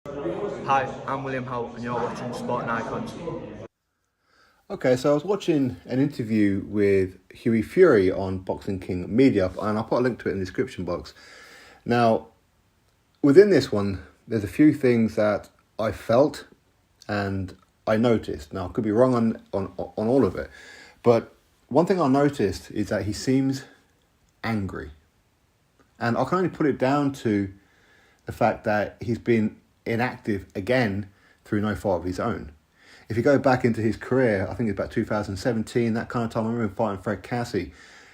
Hi, I'm William Howe and you're watching Sport and Icons. Okay, so I was watching an interview with Hughie Fury on Boxing King Media, and I'll put a link to it in the description box. Now, within this one, there's a few things that I felt and I noticed. Now, I could be wrong on all of it, but one thing I noticed is that he seems angry. And I can only put it down to the fact that he's been inactive again through no fault of his own. If you go back into his career, I think it's about 2017, that kind of time, I remember him fighting Fred Cassie,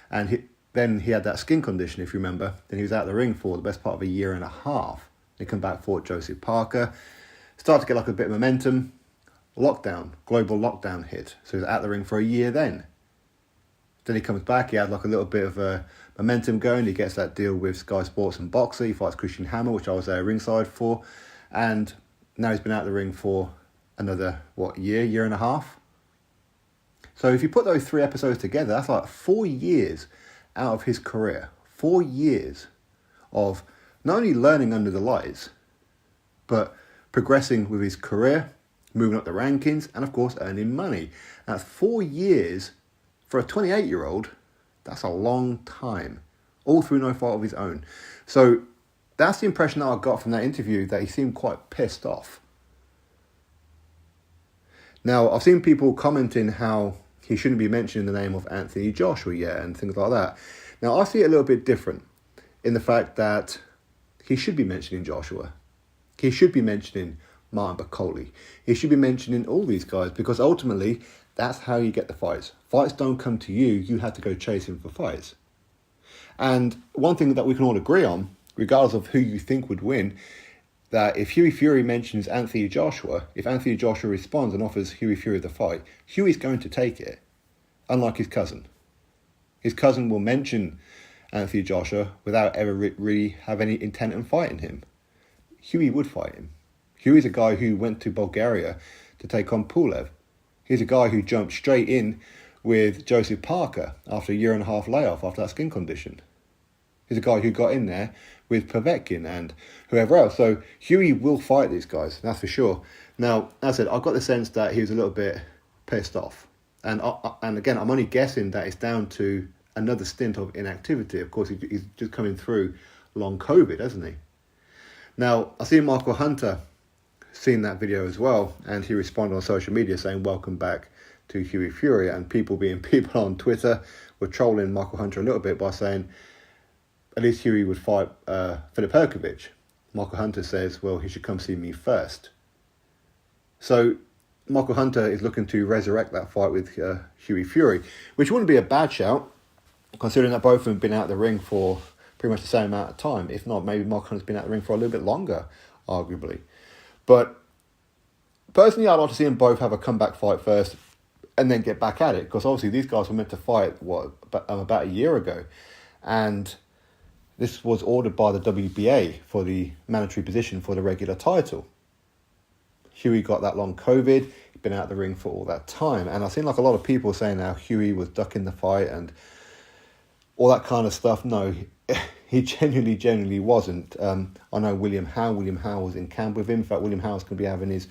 and then he had that skin condition, if you remember. Then he was out of the ring for the best part of a year and a half. He come back, fought Joseph Parker, started to get like a bit of momentum. Global lockdown hit. So he was out of the ring for a year then. Then he comes back, he had like a little bit of momentum going. He gets that deal with Sky Sports and Boxer. He fights Christian Hammer, which I was there ringside for. And now he's been out of the ring for another, year and a half? So if you put those three episodes together, that's like 4 years out of his career. 4 years of not only learning under the lights, but progressing with his career, moving up the rankings, and of course earning money. That's 4 years for a 28-year-old. That's a long time, all through no fault of his own. So that's the impression that I got from that interview, that he seemed quite pissed off. Now, I've seen people commenting how he shouldn't be mentioning the name of Anthony Joshua yet and things like that. Now, I see it a little bit different in the fact that he should be mentioning Joshua. He should be mentioning Martin Bakole. He should be mentioning all these guys, because ultimately, that's how you get the fights. Fights don't come to you, you have to go chasing for fights. And one thing that we can all agree on, regardless of who you think would win, that if Hughie Fury mentions Anthony Joshua, if Anthony Joshua responds and offers Hughie Fury the fight, Hughie's going to take it, unlike his cousin. His cousin will mention Anthony Joshua without ever really have any intent on fighting him. Hughie would fight him. Hughie's a guy who went to Bulgaria to take on Pulev. He's a guy who jumped straight in with Joseph Parker after a year and a half layoff after that skin condition. He's a guy who got in there with Povetkin and whoever else. So Hughie will fight these guys, that's for sure. Now, as I said, I got the sense that he was a little bit pissed off. And again, I'm only guessing that it's down to another stint of inactivity. Of course, he's just coming through long COVID, hasn't he? Now, I see Michael Hunter seen that video as well, and he responded on social media saying, "Welcome back to Hughie Fury." And people on Twitter were trolling Michael Hunter a little bit by saying, at least Hughie would fight Filip Herkovich. Michael Hunter says, well, he should come see me first. So Michael Hunter is looking to resurrect that fight with Hughie Fury, which wouldn't be a bad shout, considering that both of them have been out of the ring for pretty much the same amount of time. If not, maybe Michael Hunter's been out of the ring for a little bit longer, arguably. But personally, I'd like to see them both have a comeback fight first and then get back at it, because obviously these guys were meant to fight, about a year ago. And this was ordered by the WBA for the mandatory position for the regular title. Hughie got that long COVID, he'd been out of the ring for all that time. And I've seen like a lot of people saying how Hughie was ducking the fight and all that kind of stuff. No, he genuinely wasn't. I know William Howe was in camp with him. In fact, William Howe's going to be having his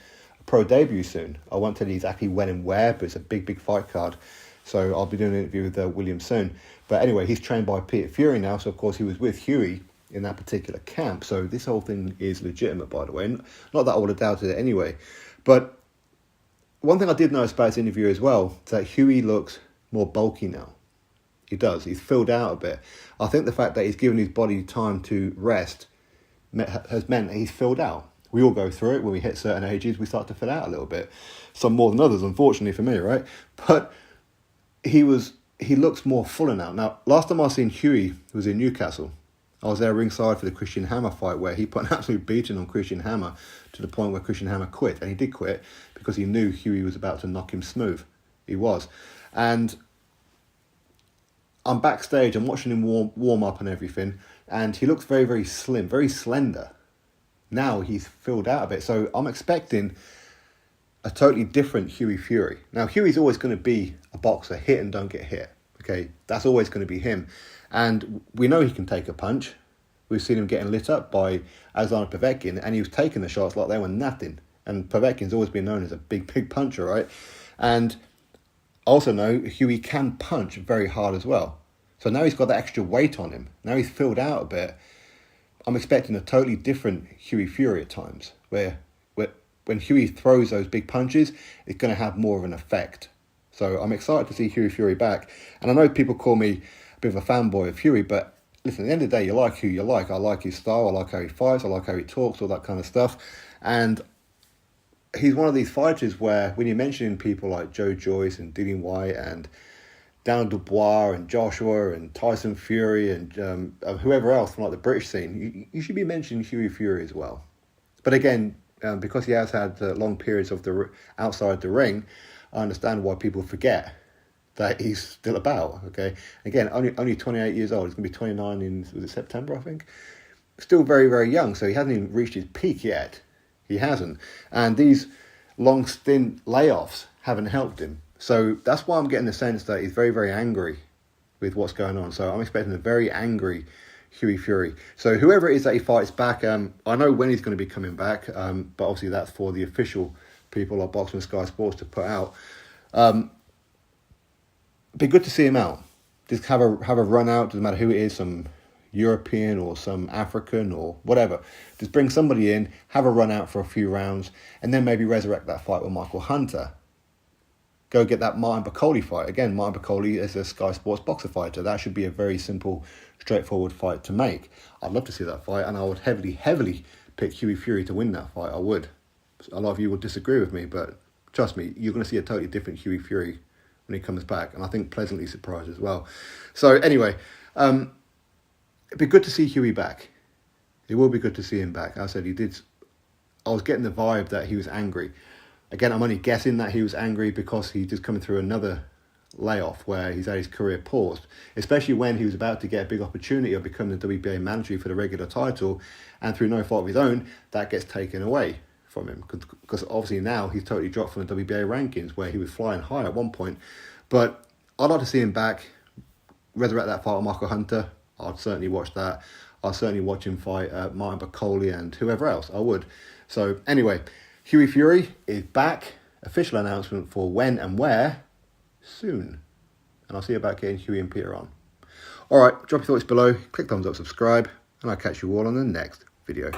pro debut soon. I won't tell you exactly when and where, but it's a big fight card. So I'll be doing an interview with William soon. But anyway, he's trained by Peter Fury now. So, of course, he was with Hughie in that particular camp. So this whole thing is legitimate, by the way. Not that I would have doubted it anyway. But one thing I did notice about his interview as well is that Hughie looks more bulky now. He does. He's filled out a bit. I think the fact that he's given his body time to rest has meant that he's filled out. We all go through it. When we hit certain ages, we start to fill out a little bit. Some more than others, unfortunately for me, right? But he looks more fuller now. Now, last time I seen Hughie was in Newcastle. I was there ringside for the Christian Hammer fight, where he put an absolute beating on Christian Hammer to the point where Christian Hammer quit. And he did quit because he knew Hughie was about to knock him smooth. He was. And I'm backstage, I'm watching him warm up and everything, and he looks very, very slim, very slender. Now he's filled out a bit. So I'm expecting a totally different Hughie Fury. Now, Hughie's always going to be a boxer, hit and don't get hit. Okay, that's always going to be him. And we know he can take a punch. We've seen him getting lit up by Alexander Povetkin, and he was taking the shots like they were nothing. And Povetkin's always been known as a big puncher, right? And also know Hughie can punch very hard as well. So now he's got that extra weight on him. Now he's filled out a bit. I'm expecting a totally different Hughie Fury at times, where when Hughie throws those big punches, it's going to have more of an effect. So I'm excited to see Hughie Fury back. And I know people call me a bit of a fanboy of Hughie, but listen, at the end of the day, you like who you like. I like his style, I like how he fights, I like how he talks, all that kind of stuff. And he's one of these fighters where when you're mentioning people like Joe Joyce and Dillian White and Daniel Dubois and Joshua and Tyson Fury and whoever else from like the British scene, you should be mentioning Hughie Fury as well. But again, because he has had long periods of outside the ring, I understand why people forget that he's still about. Okay, again, only 28 years old. He's going to be 29 in, was it September, I think? Still very, very young, so he hasn't even reached his peak yet. He hasn't. And these long stint layoffs haven't helped him. So that's why I'm getting the sense that he's very, very angry with what's going on. So I'm expecting a very angry Hughie Fury. So whoever it is that he fights back, I know when he's going to be coming back, but obviously that's for the official people like Boxing Sky Sports to put out. Be good to see him out. Just have a run out, doesn't matter who it is, some European or some African or whatever. Just bring somebody in, have a run out for a few rounds, and then maybe resurrect that fight with Michael Hunter. Go get that Martin Bakole fight. Again, Martin Bakole is a Sky Sports boxer fighter. That should be a very simple, straightforward fight to make. I'd love to see that fight, and I would heavily pick Hughie Fury to win that fight. I would. A lot of you will disagree with me, but trust me, you're going to see a totally different Hughie Fury when he comes back, and I think pleasantly surprised as well. So anyway, it'd be good to see Hughie back. It will be good to see him back. As I said, I was getting the vibe that he was angry. Again, I'm only guessing that he was angry because he's just coming through another layoff where he's had his career paused, especially when he was about to get a big opportunity of becoming the WBA manager for the regular title, and through no fault of his own, that gets taken away from him, because obviously now he's totally dropped from the WBA rankings where he was flying high at one point. But I'd like to see him back, resurrect that fight with Michael Hunter. I'd certainly watch that. I'd certainly watch him fight Martin Bakole and whoever else. I would. So anyway, Hughie Fury is back. Official announcement for when and where soon. And I'll see you about getting Hughie and Peter on. All right, drop your thoughts below, click thumbs up, subscribe, and I'll catch you all on the next video.